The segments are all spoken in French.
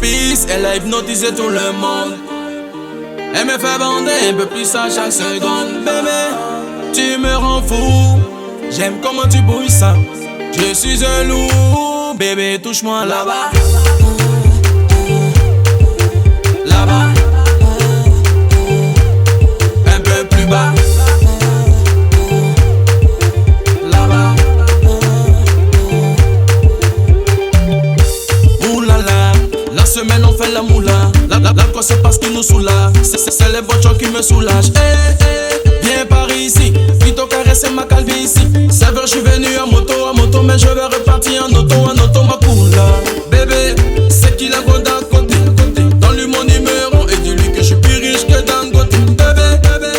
piste, elle a hypnotisé tout le monde. Elle me fait bander un peu plus à chaque seconde. Bébé, tu me rends fou. J'aime comment tu bouilles ça. Je suis un loup. Bébé, touche-moi là-bas. Là-bas. Un peu plus bas. Là-bas. Oulala, la semaine on fait la moula. L'alcool c'est parce qu'il nous soulage. C'est les voitures qui me soulagent. Viens par ici, plutôt caresser ma calvitie. C'est vrai, je suis venu en moto, mais je vais repartir en auto, ma coula. Bébé, c'est qui la go d'à côté. Donne-lui mon numéro et dis-lui que je suis plus riche que Dangote.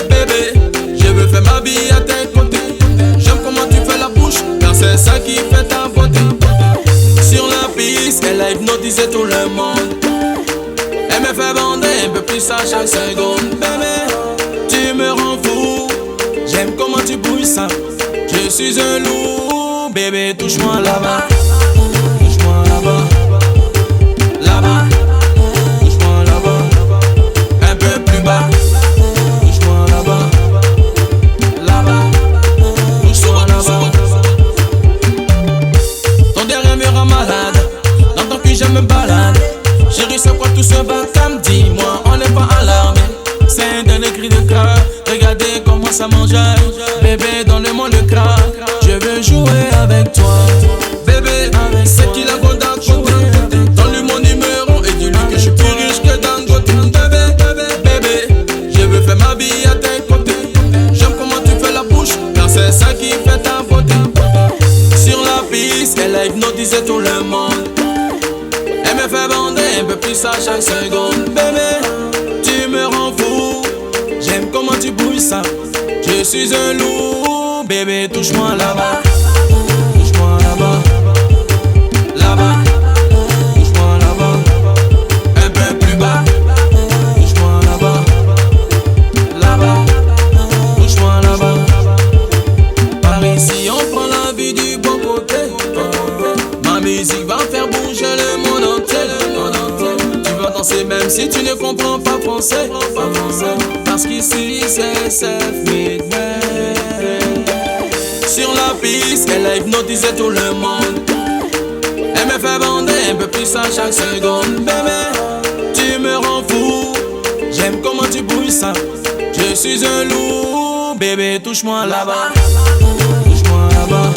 Bébé, je veux faire ma vie à tes côtés. J'aime comment tu fais la bouche, car c'est ça qui fait ta beauté. Sur la piste, elle a hypnotisé tout le monde. Elle me fait bander un peu plus à chaque seconde. Bébé, tu me rends fou. J'aime comment tu bouilles ça. Je suis un loup. Bébé, touche-moi là-bas. Touche-moi là-bas. Là-bas. Touche-moi là-bas. Un peu plus bas. Touche-moi là-bas. Là-bas. Touche-moi là-bas. Ton derrière me rend malade. Dans ton cul, je me balade. Chérie, c'est quoi tout ce bacam? Dis-moi, on n'est pas alarmé. C'est un dernier cri de cœur. Regardez comment ça m'enjaille. Bébé, donne-moi le crack. Je veux jouer avec toi. Bébé, c'est qui la go d'à côté. Donne-lui mon numéro et dis-lui que je suis plus riche que Dangote. Bébé, je veux faire ma vie à tes côtés. J'aime comment tu fais la bouche, car c'est ça qui fait ta beauté. Sur la piste, elle a hypnotisé tout le monde. Elle me fait bander un peu plus à chaque seconde. Bébé, tu me rends fou. J'aime comment tu bouilles ça. Je suis un loup. Bébé, touche-moi là-bas. Touche-moi là-bas. Là-bas. Touche-moi là-bas. Un peu plus bas. Touche-moi là-bas. Là-bas. Touche-moi là-bas. Par ici, on prend la vie du bon côté. Ma musique va faire bouger le monde entier. Tu vas danser même si tu ne comprends pas français. Parce qu'ici c'est self-made. Sur la piste, elle a hypnotisé tout le monde. Elle me fait bander un peu plus à chaque seconde. Bébé, tu me rends fou. J'aime comment tu bouilles ça. Je suis un loup. Bébé, touche-moi là-bas. Touche-moi là-bas.